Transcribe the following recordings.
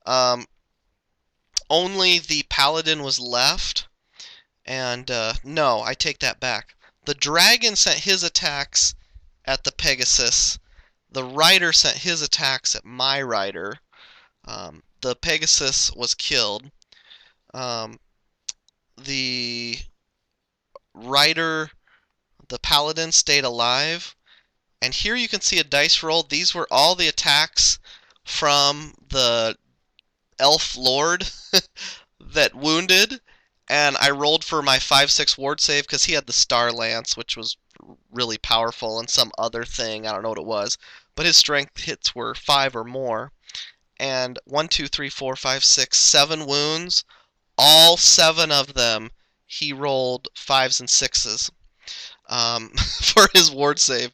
Um, only the paladin was left, and no, I take that back. The dragon sent his attacks at the Pegasus. The rider sent his attacks at my rider. The Pegasus was killed. Um, the rider, the paladin, stayed alive. And here you can see a dice roll. These were all the attacks from the elf lord that wounded. And I rolled for my 5/6 ward save because he had the Star Lance, which was really powerful, and some other thing. I don't know what it was. But his strength hits were 5 or more. And 1, 2, 3, 4, 5, 6, 7 wounds. All 7 of them he rolled 5s and 6s for his ward save,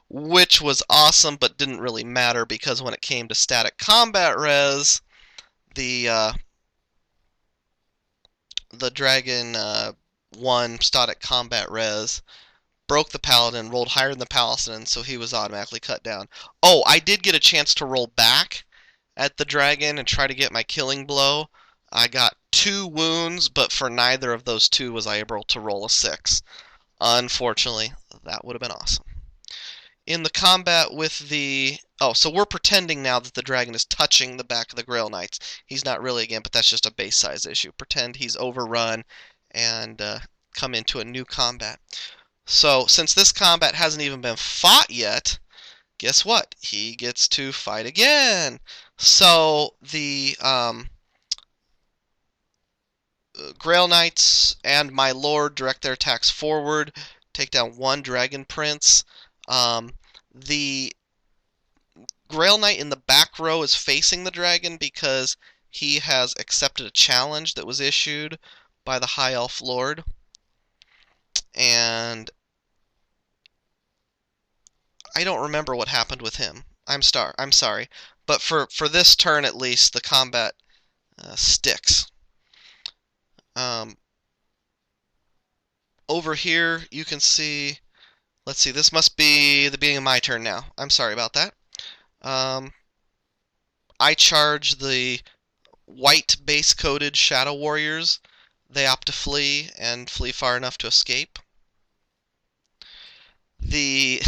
which was awesome, but didn't really matter because when it came to static combat res, the dragon won static combat res, broke the paladin, rolled higher than the paladin, so he was automatically cut down. Oh, I did get a chance to roll back at the dragon and try to get my killing blow. I got 2 wounds, but for neither of those 2 was I able to roll a 6. Unfortunately, that would have been awesome. In the combat with the... Oh, so we're pretending now that the dragon is touching the back of the Grail Knights. He's not really again, but that's just a base size issue. Pretend he's overrun and come into a new combat. So, since this combat hasn't even been fought yet, guess what? He gets to fight again. So, the Grail Knights and my Lord direct their attacks forward, take down 1 Dragon Prince. The Grail Knight in the back row is facing the dragon because he has accepted a challenge that was issued by the High Elf Lord. And I don't remember what happened with him. I'm sorry. But for this turn at least, the combat sticks. Over here, you can see... Let's see, this must be the beginning of my turn now. I'm sorry about that. I charge the white base-coated Shadow Warriors. They opt to flee, and flee far enough to escape. This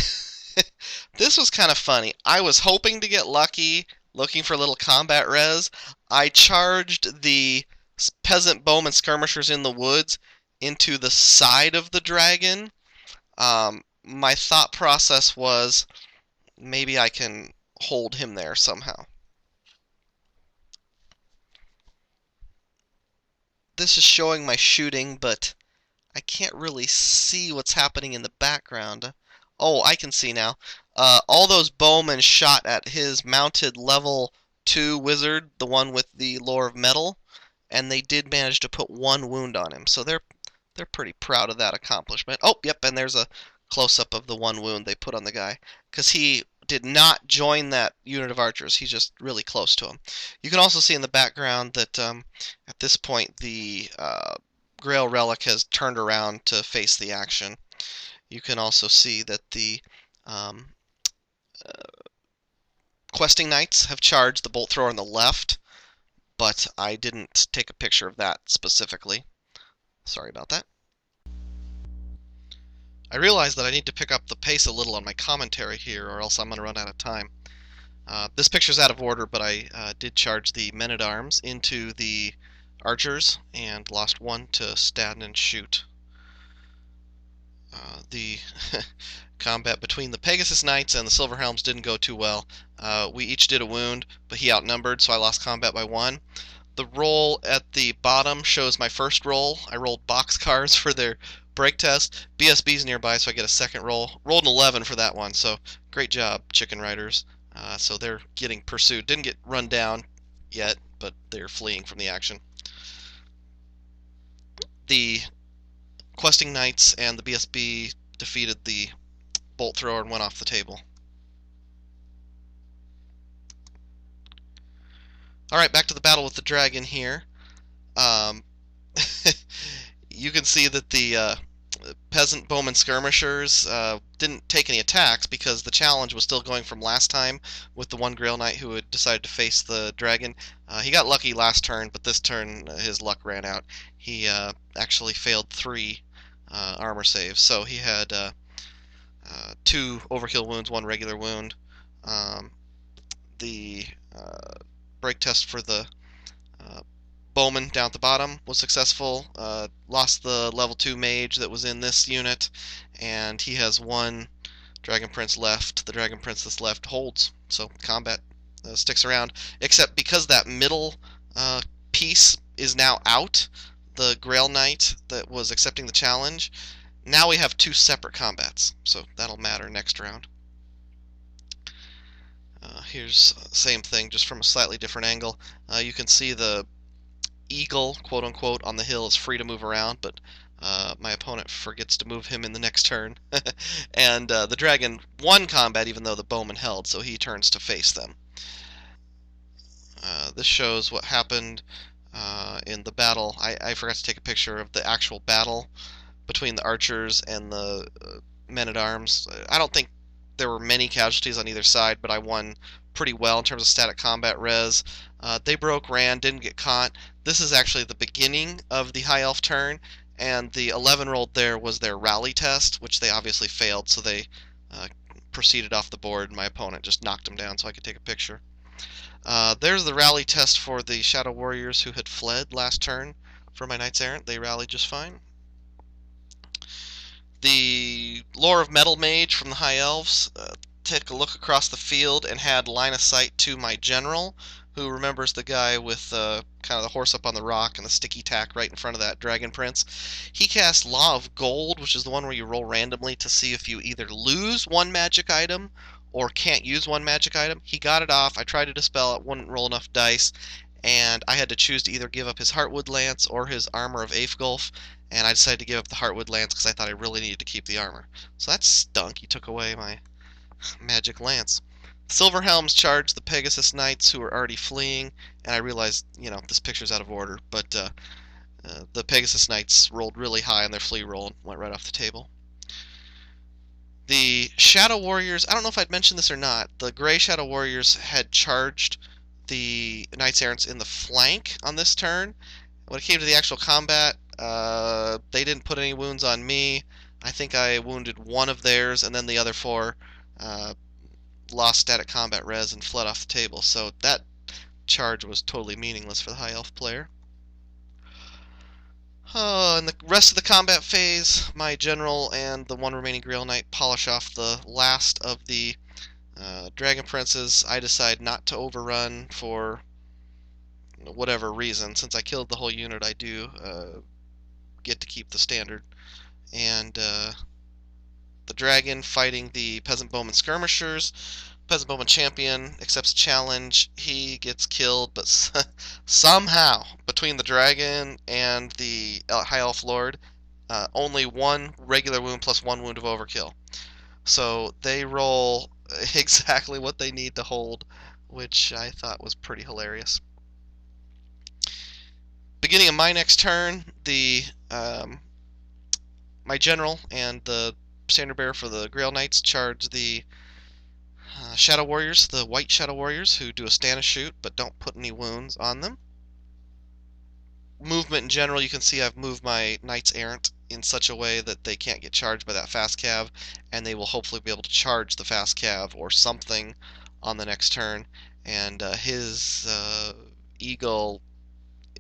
was kind of funny. I was hoping to get lucky, looking for a little combat res. I charged the peasant bowmen skirmishers in the woods into the side of the dragon. My thought process was maybe I can hold him there somehow. This is showing my shooting, but I can't really see what's happening in the background. Oh, I can see now. All those bowmen shot at his mounted level 2 wizard, the one with the lore of metal, and they did manage to put 1 wound on him. So they're pretty proud of that accomplishment. Oh, yep, and there's a close-up of the 1 wound they put on the guy, because he did not join that unit of archers. He's just really close to him. You can also see in the background that at this point the Grail Relic has turned around to face the action. You can also see that the questing knights have charged the bolt thrower on the left, but I didn't take a picture of that specifically. Sorry about that. I realize that I need to pick up the pace a little on my commentary here, or else I'm going to run out of time. This picture's out of order, but I did charge the men-at-arms into the archers and lost 1 to stand and shoot. The combat between the Pegasus Knights and the Silver Helms didn't go too well. We each did a wound, but he outnumbered, so I lost combat by 1. The roll at the bottom shows my first roll. I rolled boxcars for their break test. BSB's nearby, so I get a second roll. Rolled an 11 for that one, so great job, Chicken Riders. So they're getting pursued. Didn't get run down yet, but they're fleeing from the action. The questing knights and the BSB defeated the bolt thrower and went off the table. Alright, back to the battle with the dragon here. You can see that the peasant bowman skirmishers didn't take any attacks because the challenge was still going from last time with the 1 Grail Knight who had decided to face the dragon. He got lucky last turn, but this turn his luck ran out. He actually failed 3 armor saves, so he had 2 overkill wounds, 1 regular wound. Um, the break test for the uh, bowman down at the bottom was successful. Lost the level 2 mage that was in this unit, and he has 1 Dragon Prince left. The Dragon Prince that's left holds, so combat sticks around. Except because that middle piece is now out, the Grail Knight that was accepting the challenge, now we have 2 separate combats, so that'll matter next round. Here's the same thing, just from a slightly different angle. You can see the eagle, quote unquote, on the hill is free to move around, but my opponent forgets to move him in the next turn. And the dragon won combat even though the bowman held, so he turns to face them. This shows what happened in the battle. I forgot to take a picture of the actual battle between the archers and the men-at-arms. I don't think there were many casualties on either side, but I won pretty well in terms of static combat res. They broke, ran, didn't get caught. This is actually the beginning of the High Elf turn, and the 11 rolled there was their rally test, which they obviously failed, so they proceeded off the board. My opponent just knocked them down so I could take a picture. There's the rally test for the Shadow Warriors who had fled last turn for my Knights Errant. They rallied just fine. The Lore of Metal Mage from the High Elves took a look across the field and had line of sight to my general, who remembers the guy with kind of the horse up on the rock and the sticky tack right in front of that Dragon Prince. He cast Law of Gold, which is the one where you roll randomly to see if you either lose 1 magic item or can't use 1 magic item. He got it off. I tried to dispel it, wouldn't roll enough dice, and I had to choose to either give up his Heartwood Lance or his Armor of Aefgulf, and I decided to give up the Heartwood Lance because I thought I really needed to keep the armor. So that stunk. He took away my magic lance. Silverhelms charged the Pegasus Knights who were already fleeing, and I realized, this picture's out of order, but the Pegasus Knights rolled really high on their flee roll and went right off the table. The Shadow Warriors, I don't know if I'd mentioned this or not, the Gray Shadow Warriors had charged the Knights Errants in the flank on this turn. When it came to the actual combat, they didn't put any wounds on me. I think I wounded 1 of theirs, and then the other 4 lost static combat res and fled off the table. So that charge was totally meaningless for the High Elf player. In the rest of the combat phase, my general and the 1 remaining Grail Knight polish off the last of the Dragon Princes. I decide not to overrun for whatever reason. Since I killed the whole unit, I do get to keep the standard. And the dragon fighting the Peasant Bowman Skirmishers. Peasant Bowman champion accepts challenge. He gets killed, but somehow, between the dragon and the High Elf Lord, only 1 regular wound plus 1 wound of overkill. So they roll exactly what they need to hold, which I thought was pretty hilarious. Beginning of my next turn, the my general and the standard bearer for the Grail Knights charge the Shadow Warriors, the White Shadow Warriors, who do a stand and shoot but don't put any wounds on them. Movement in general, you can see I've moved my Knights Errant in such a way that they can't get charged by that fast cav, and they will hopefully be able to charge the fast cav or something on the next turn. And his eagle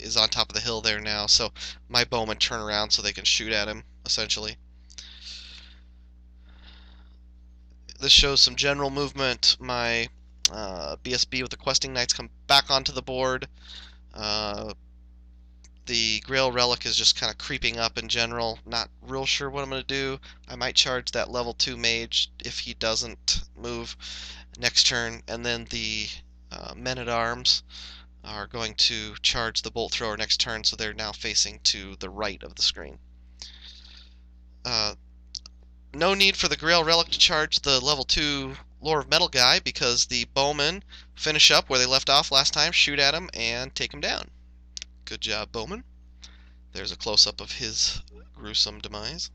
is on top of the hill there now, so my bowmen turn around so they can shoot at him, essentially. This shows some general movement. My BSB with the Questing Knights come back onto the board. The Grail Relic is just kind of creeping up in general. Not real sure what I'm going to do. I might charge that level 2 mage if he doesn't move next turn. And then the Men-at-Arms are going to charge the Bolt Thrower next turn, so they're now facing to the right of the screen. No need for the Grail Relic to charge the level 2 Lore of Metal guy, because the bowmen finish up where they left off last time, shoot at him, and take him down. Good job, bowman. There's a close-up of his gruesome demise.